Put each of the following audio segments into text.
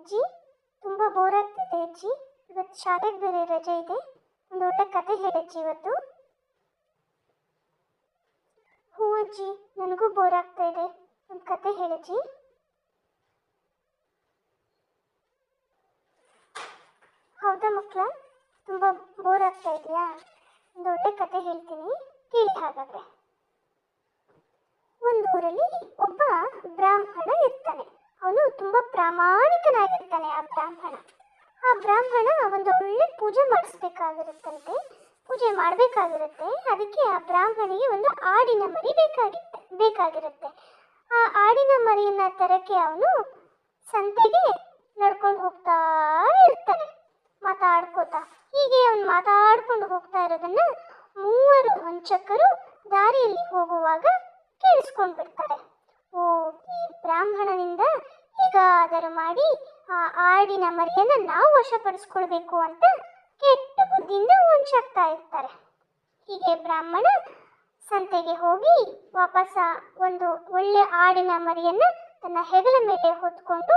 ಅಜ್ಜಿ, ತುಂಬ ಬೋರ್ ಆಗ್ತಿದೆ ಅಜ್ಜಿ. ಇವತ್ತು ಶಾಲೆಗೆ ಬೇರೆ ರಜೆ ಇದೆ. ಒಂದು ಒಳ್ಳೆ ಕತೆ ಹೇಳಜ್ಜಿ ಇವತ್ತು. ಹ್ಞೂ ಅಜ್ಜಿ, ನನಗೂ ಬೋರ್ ಆಗ್ತಾ ಇದೆ. ಒಂದು ಕತೆ ಹೇಳಜ್ಜಿ. ಹೌದಾ ಮಕ್ಕಳ, ತುಂಬ ಬೋರ್ ಆಗ್ತಾ ಇದೆಯಾ? ಒಂದು ಒಳ್ಳೆ ಕತೆ ಹೇಳ್ತೀನಿ, ಕೇಳಿ ಹಾಗಾದ್ರೆ. ಒಂದು ಊರಲ್ಲಿ ಒಬ್ಬ ಬ್ರಾಹ್ಮಣ ಇರ್ತಾನೆ. ಅವನು ತುಂಬ ಪ್ರಾಮಾಣಿಕನಾಗಿರ್ತಾನೆ. ಆ ಬ್ರಾಹ್ಮಣ ಒಂದು ಒಳ್ಳೆ ಪೂಜೆ ಮಾಡಿಸ್ಬೇಕಾಗಿರುತ್ತಂತೆ. ಪೂಜೆ ಮಾಡಬೇಕಾಗಿರುತ್ತೆ. ಅದಕ್ಕೆ ಆ ಬ್ರಾಹ್ಮಣಿಗೆ ಒಂದು ಆಡಿನ ಮರಿ ಬೇಕಾಗಿರುತ್ತೆ. ಆ ಆಡಿನ ಮರಿಯನ್ನ ತರಕ್ಕೆ ಅವನು ಸಂತೆಗೆ ನಡ್ಕೊಂಡು ಹೋಗ್ತಾ ಇರ್ತಾನೆ, ಮಾತಾಡ್ಕೋತಾ. ಹೀಗೆ ಅವನು ಮಾತಾಡ್ಕೊಂಡು ಹೋಗ್ತಾ ಇರೋದನ್ನ ಮೂವರು ವಂಚಕರು ದಾರಿಯಲ್ಲಿ ಹೋಗುವಾಗ ಕೇಳಿಸ್ಕೊಂಡು ಬಿಡ್ತಾರೆ. ಓ, ಈ ಬ್ರಾಹ್ಮಣನಿಂದ ಹೇಗಾದರೂ ಮಾಡಿ ಆ ಆಡಿನ ಮರಿಯನ್ನ ನಾವು ವಶಪಡಿಸ್ಕೊಳ್ಬೇಕು ಅಂತ ಕೆಟ್ಟ ಬುದ್ಧಿಯಿಂದ ಹೊಂಚಾಗ್ತಾ ಇರ್ತಾರೆ. ಹೀಗೆ ಬ್ರಾಹ್ಮಣ ಸಂತೆಗೆ ಹೋಗಿ ವಾಪಸ್ ಒಂದು ಒಳ್ಳೆ ಆಡಿನ ಮರಿಯನ್ನ ತನ್ನ ಹೆಗಲ ಮೇಲೆ ಹೊತ್ಕೊಂಡು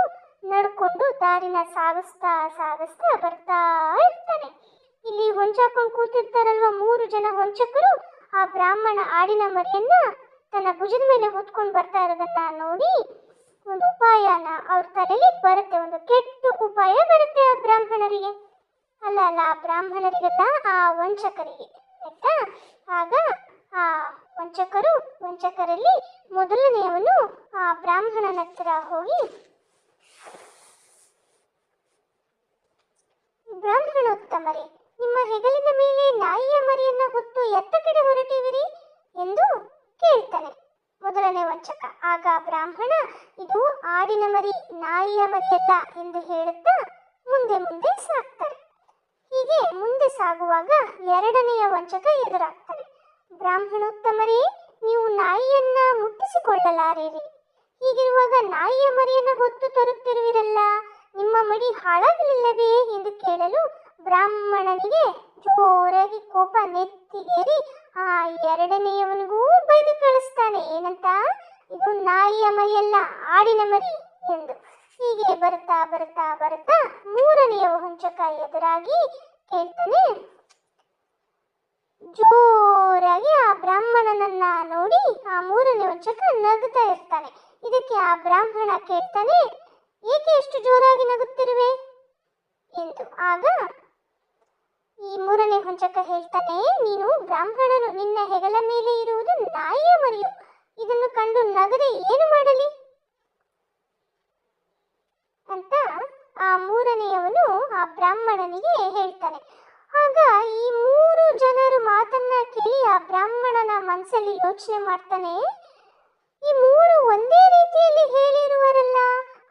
ನಡ್ಕೊಂಡು ದಾರಿನ ಸಾಗಿಸ್ತಾ ಬರ್ತಾ ಇರ್ತಾನೆ. ಇಲ್ಲಿ ಹೊಂಚಾಕೊಂಡು ಕೂತಿರ್ತಾರಲ್ವ 3 ಜನ ಹೊಂಚಕರು, ಆ ಬ್ರಾಹ್ಮಣ ಆಡಿನ ಮರಿಯನ್ನ ತನ್ನ ಭುಜದ ಮೇಲೆ ಹೊತ್ಕೊಂಡು ಬರ್ತಾ ಇರೋದನ್ನ ನೋಡಿ ಒಂದು ಉಪಾಯನ ಅವ್ರ ತಲೆಯಲ್ಲಿ ಬರುತ್ತೆ. ಒಂದು ಕೆಟ್ಟ ಉಪಾಯ ಬರುತ್ತೆ ಆ ಬ್ರಾಹ್ಮಣರಿಗೆ. ಅಲ್ಲ ಆ ಬ್ರಾಹ್ಮಣರಿಗಲ್ಲ, ಆ ವಂಚಕರಿಗೆ. ಆಯ್ತಾ? ಆಗ ಆ ವಂಚಕರಲ್ಲಿ ಮೊದಲನೆಯವನು ಆ ಬ್ರಾಹ್ಮಣನ ಹತ್ರ ಹೋಗಿ, ಬ್ರಾಹ್ಮಣೋತ್ತಮರೇ, ನಿಮ್ಮ ಹೆಗಲಿನ ಮೇಲೆ ನಾಯಿಯ ಮರಿಯನ್ನ ಹೊತ್ತು ಎತ್ತ ಕಡೆ ಹೊರಟಿವಿರಿ ಎಂದು ಕೇಳ್ತಾನೆ ಮೊದಲನೇ ವಂಚಕ. ಆಗ ಬ್ರಾಹ್ಮಣ, ಇದು ಆಡಿನ ಮರಿ, ನಾಯಿಯ ಮರಿಯಲ್ಲ ಎಂದು ಹೇಳುತ್ತಾ ಮುಂದೆ ಸಾಗ್ತಾರೆ. ಹೀಗೆ ಮುಂದೆ ಸಾಗುವಾಗ ಎರಡನೆಯ ವಂಚಕ ಎದುರಾಗ್ತಾನೆ. ಬ್ರಾಹ್ಮಣೋತ್ತಮರೇ, ನೀವು ನಾಯಿಯನ್ನ ಮುಟ್ಟಿಸಿಕೊಳ್ಳಲಾರಿರಿ. ಹೀಗಿರುವಾಗ ನಾಯಿಯ ಮರಿಯನ್ನ ಹೊತ್ತು ತರುತ್ತಿರುವಿರಲ್ಲ, ನಿಮ್ಮ ಮಡಿ ಹಾಳಾಗಲಿಲ್ಲವೇ ಎಂದು ಕೇಳಲು ಬ್ರಾಹ್ಮಣನಿಗೆ ಜೋರಾಗಿ ಕೋಪ ನೆತ್ತಿಗೇರಿ ಆ ಎರಡನೆಯವನಿಗೂ ಬೈದು ಕಳಿಸ್ತಾನೆ. ಏನಂತ? ಇದು ನಾಯಿಯ ಮರಿಯಲ್ಲ, ಆಡಿನ ಮರಿ ಎಂದು. ಹೀಗೆ ಬರುತ್ತಾ ಮೂರನೆಯ ವಂಚಕ ಎದುರಾಗಿ ಕೇಳ್ತಾನೆ. ಜೋರಾಗಿ ಆ ಬ್ರಾಹ್ಮಣನನ್ನ ನೋಡಿ ಆ ಮೂರನೇ ವಂಚಕ ನಗುತ್ತಾ ಇರ್ತಾನೆ. ಇದಕ್ಕೆ ಆ ಬ್ರಾಹ್ಮಣ ಕೇಳ್ತಾನೆ, ಏಕೆ ಎಷ್ಟು ಜೋರಾಗಿ ನಗುತ್ತಿರುವೆ ಎಂದು. ಆಗ ಈ ಮೂರನೇ ವಂಚಕ ಹೇಳ್ತಾನೆ, ನೀನು ಬ್ರಾಹ್ಮಣನು, ನಿನ್ನ ಹೆಗಲ ಮೇಲೆ ಇರುವುದು ನಾಯಿಯ ಮರಿಯು. ಇದನ್ನು ಕಂಡು ನಗದೆ ಏನು ಮಾಡಲಿ ಅಂತ ಆ ಮೂರನೆಯವನು ಆ ಬ್ರಾಹ್ಮಣನಿಗೆ ಹೇಳ್ತಾನೆ. ಆಗ ಈ 3 ಜನರು ಮಾತನ್ನ ಕೇಳಿ ಆ ಬ್ರಾಹ್ಮಣನ ಮನಸ್ಸಲ್ಲಿ ಯೋಚನೆ ಮಾಡ್ತಾನೆ, ಈ 3 ಒಂದೇ ರೀತಿಯಲ್ಲಿ ಹೇಳಿರುವರಲ್ಲ,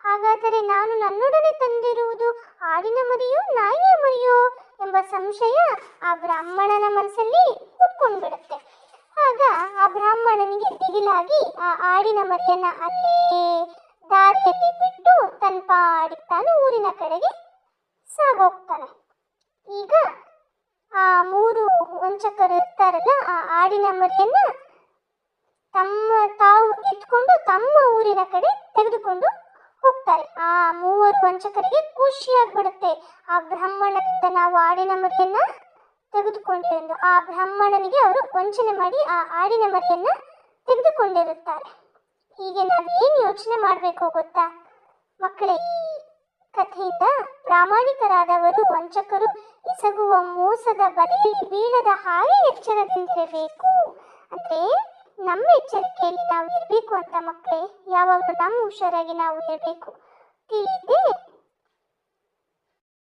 ಹಾಗಾದರೆ ನಾನು ನನ್ನೊಡನೆ ತಂದಿರುವುದು ಆಡಿನ ಮರಿಯೋ ನಾಯಿಯ ಮರಿಯೋ ಎಂಬ ಸಂಶಯ ಆ ಬ್ರಾಹ್ಮಣನ ಮನಸ್ಸಲ್ಲಿ ಹುಟ್ಕೊಂಡು ಬಿಡುತ್ತೆ. ಆಗ ಆ ಬ್ರಾಹ್ಮಣನಿಗೆ ದಿಗಿಲಾಗಿ ಆ ಆಡಿನ ಮರಿಯನ್ನ ಅಲ್ಲೇ ದಾರಿಯಲ್ಲಿ ಬಿಟ್ಟು ತನ್ನ ಪಾಡಿಗೆ ತಾನು ಊರಿನ ಕಡೆಗೆ ಸಾಗೋಗ್ತಾನೆ. ಈಗ ಆ 3 ವಂಚಕರು ಇರ್ತಾರಲ್ಲ, ಆ ಆಡಿನ ಮರಿಯನ್ನ ತಾವು ಎತ್ಕೊಂಡು ತಮ್ಮ ಊರಿನ ಕಡೆ ತೆಗೆದುಕೊಂಡು ಹೋಗ್ತಾರೆ. ಆ 3 ವಂಚಕರಿಗೆ ಖುಷಿಯಾಗ್ಬಿಡುತ್ತೆ. ಆ ಬ್ರಾಹ್ಮಣನಿಂದ ನಾವು ಆಡಿನ ಮರಿಯನ್ನ ತೆಗೆದುಕೊಂಡಿರೋದು. ಆ ಬ್ರಾಹ್ಮಣನಿಗೆ ಅವರು ವಂಚನೆ ಮಾಡಿ ಆ ಆಡಿನ ಮರಿಯನ್ನ ತೆಗೆದುಕೊಂಡಿರುತ್ತಾರೆ. ಹೀಗೆ ನಾವೇನು ಯೋಚನೆ ಮಾಡಬೇಕು ಗೊತ್ತಾ ಮಕ್ಕಳೇ? ಈ ಕಥೆಯಿಂದ ಪ್ರಾಮಾಣಿಕರಾದವರು ವಂಚಕರು ಎಸಗುವ ಮೋಸದ ಬಲೆಯಲ್ಲಿ ಬೀಳದ ಹಾಗೆ ಎಚ್ಚರದಿಂದಿರಬೇಕು. ಅಂದ್ರೆ ನಮ್ಮ ಎಚ್ಚರಿಕೆಯಲ್ಲಿ ನಾವು ಇರಬೇಕು ಅಂತ ಮಕ್ಕಳೇ. ಯಾವಾಗಲೂ ನಮ್ಮ ಹುಷಾರಾಗಿ ನಾವು ಇರಬೇಕು. ತಿಳಿದೆ?